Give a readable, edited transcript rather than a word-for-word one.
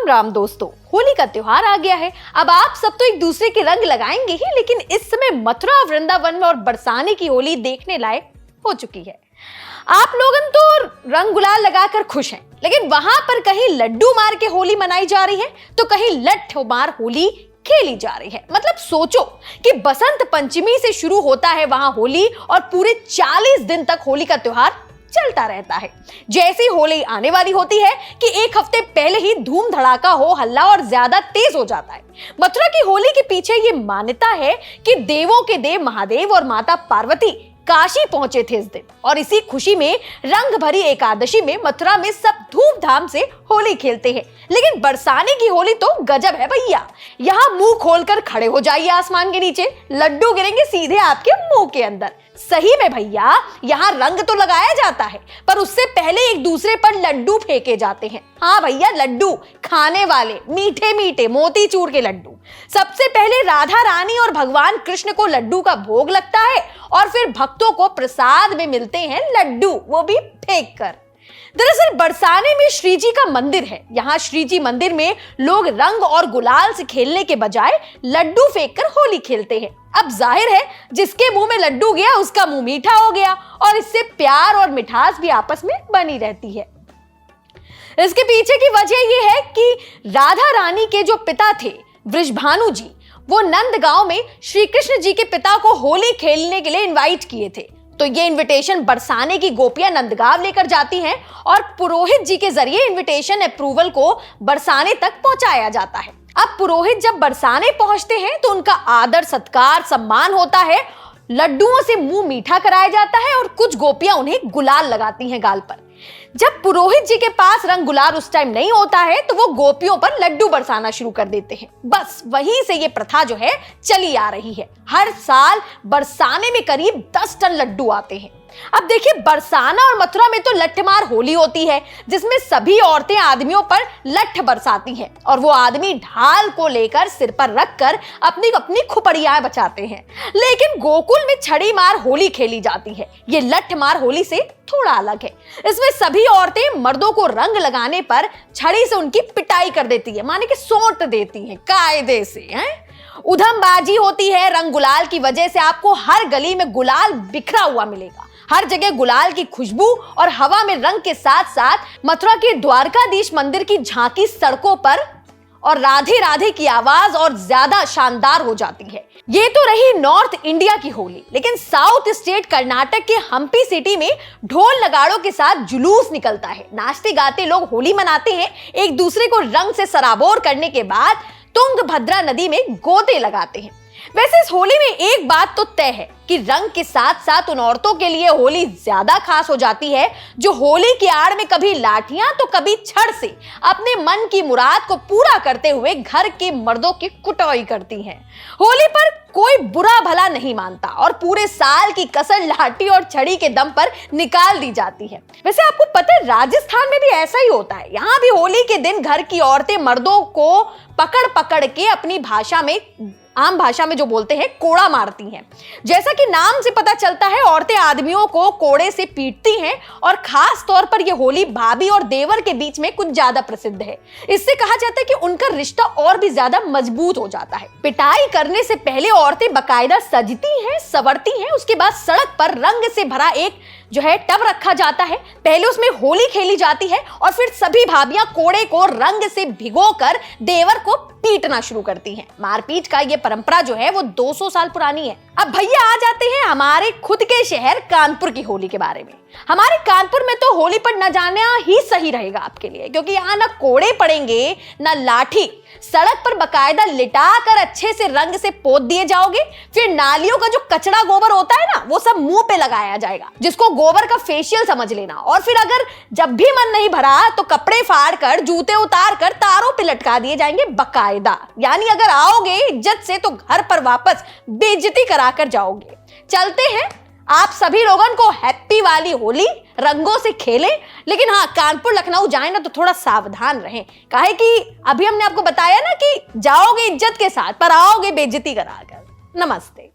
राम दोस्तों, होली का त्योहार आ गया है। अब आप सब तो एक दूसरे के रंग लगाएंगे ही, लेकिन इस समय मथुरा वृंदावन में और बरसाने की होली देखने लायक हो चुकी है। आप लोगन तो रंग गुलाल लगाकर खुश हैं, लेकिन वहां पर कहीं लड्डू मार के होली मनाई जा रही है तो कहीं लठ मार होली खेली जा रही है। मतलब सोचो कि बसंत पंचमी से शुरू होता है वहां होली और पूरे 40 दिन तक होली का त्योहार चलता रहता है। जैसी होली आने वाली होती है कि एक हफ्ते पहले ही धूम धड़ाका हो हल्ला और ज्यादा तेज हो जाता है। मथुरा की होली के पीछे ये मान्यता है कि देवों के देव महादेव और माता पार्वती काशी पहुंचे थे इस दिन, और इसी खुशी में रंग भरी एकादशी में मथुरा में सब धूमधाम से होली खेलते हैं। लेकिन बरसाने की होली तो गजब है भैया। यहाँ मुंह खोलकर खड़े हो जाइए आसमान के नीचे, लड्डू गिरेंगे सीधे आपके मुंह के अंदर। सही में भैया, यहाँ रंग तो लगाया जाता है पर उससे पहले एक दूसरे पर लड्डू फेंके जाते हैं। हाँ भैया, लड्डू खाने वाले, मीठे मीठे मोतीचूर के लड्डू। सबसे पहले राधा रानी और भगवान कृष्ण को लड्डू का भोग लगता है और फिर भक्तों को प्रसाद में मिलते हैं लड्डू, वो भी फेंक कर। दरअसल बरसाने में श्री जी का मंदिर है। यहाँ श्री जी मंदिर में लोग रंग और गुलाल से खेलने के बजाय लड्डू फेंक कर होली खेलते हैं। अब जाहिर है जिसके मुंह में लड्डू गया उसका मुंह मीठा हो गया, और इससे प्यार और मिठास भी आपस में बनी रहती है। इसके पीछे की वजह यह है कि राधा रानी के जो पिता थे वृषभानु जी, वो नंदगांव में श्री कृष्ण जी के पिता को होली खेलने के लिए इनवाइट किए थे। तो ये इनविटेशन बरसाने की गोपियां नंदगांव लेकर जाती हैं और पुरोहित जी के जरिए इनविटेशन अप्रूवल को बरसाने तक पहुंचाया जाता है। अब पुरोहित जब बरसाने पहुंचते हैं तो उनका आदर सत्कार सम्मान होता है, लड्डुओं से मुंह मीठा कराया जाता है और कुछ गोपियां उन्हें गुलाल लगाती हैं गाल पर। जब पुरोहित जी के पास रंग गुलाल उस टाइम नहीं होता है तो वो गोपियों पर लड्डू बरसाना शुरू कर देते हैं। बस वहीं से ये प्रथा जो है चली आ रही है। हर साल बरसाने में करीब 10 टन लड्डू आते हैं। अब देखिए, बरसाना और मथुरा में तो लठमार होली होती है जिसमें सभी औरतें आदमियों पर लठ बरसाती हैं और वो आदमी ढाल को लेकर सिर पर रखकर अपनी अपनी खुपड़ियां बचाते हैं। लेकिन गोकुल में छड़ी मार होली खेली जाती है। ये लठमार होली से थोड़ा अलग है। इसमें सभी औरतें मर्दों को रंग लगाने पर छड़ी से उनकी पिटाई कर देती है, माने कि सोंट देती है कायदे से। उधमबाजी होती है। रंग गुलाल की वजह से आपको हर गली में गुलाल बिखरा हुआ मिलेगा। हर जगह गुलाल की खुशबू और हवा में रंग के साथ साथ मथुरा के द्वारकाधीश मंदिर की झांकी सड़कों पर और राधे राधे की आवाज और ज्यादा शानदार हो जाती है। ये तो रही नॉर्थ इंडिया की होली, लेकिन साउथ स्टेट कर्नाटक के हम्पी सिटी में ढोल नगाड़ों के साथ जुलूस निकलता है। नाचते गाते लोग होली मनाते हैं। एक दूसरे को रंग से सराबोर करने के बाद तुंगभद्रा नदी में गोते लगाते हैं। वैसे इस होली में एक बात तो तय है कि रंग के साथ साथ उन औरतों के लिए होली ज्यादा खास हो जाती है जो होली की आड़ में कभी लाठियां तो कभी छड़ से अपने मन की मुराद को पूरा करते हुए घर के मर्दों की कुटाई करती हैं। होली पर कोई बुरा भला नहीं मानता और पूरे साल की कसर लाठी और छड़ी के दम पर निकाल दी जाती है। वैसे आपको पता है राजस्थान में भी ऐसा ही होता है। यहाँ भी होली के दिन घर की औरतें मर्दों को पकड़ पकड़ के अपनी भाषा में, आम भाषा में जो बोलते हैं, कोड़ा मारती हैं। जैसा कि नाम से पता चलता है, औरतें आदमियों को कोड़े से पीटती हैं और खास तौर पर यह होली भाभी और देवर के बीच में कुछ ज्यादा प्रसिद्ध है। इससे कहा जाता है कि उनका रिश्ता और भी ज्यादा मजबूत हो जाता है। पिटाई करने से पहले औरतें बकायदा सजती हैं, संवरती हैं। उसके बाद सड़क पर रंग से भरा एक जो है टब रखा जाता है। पहले उसमें होली खेली जाती है और फिर सभी भाभियां कोड़े को रंग से भिगोकर देवर को पीटना शुरू करती हैं। मारपीट का ये परंपरा जो है वो 200 साल पुरानी है। अब भैया आ जाते हैं हमारे खुद के शहर कानपुर की होली के बारे में। हमारे कानपुर में तो होली पर न जाना ही सही रहेगा आपके लिए, क्योंकि यहाँ ना कोड़े पड़ेंगे ना लाठी। सड़क पर बकायदा लिटा कर अच्छे से रंग से पोत दिए जाओगे। फिर नालियों का जो कचरा गोबर होता है ना, वो सब मुंह पे लगाया जाएगा, जिसको गोबर का फेशियल समझ लेना। और फिर अगर जब भी मन नहीं भरा तो कपड़े फाड़ कर, जूते उतार कर तारों पे लटका दिए जाएंगे बकायदा। यानी अगर आओगे इज्जत से तो घर पर वापस बेइज्जती कराकर जाओगे। चलते हैं, आप सभी लोगों को हैप्पी वाली होली रंगों से खेलें। लेकिन हाँ, कानपुर लखनऊ जाए ना तो थोड़ा सावधान रहें। काहे कि अभी हमने आपको बताया ना कि जाओगे इज्जत के साथ पर आओगे बेइज्जती कराकर। नमस्ते।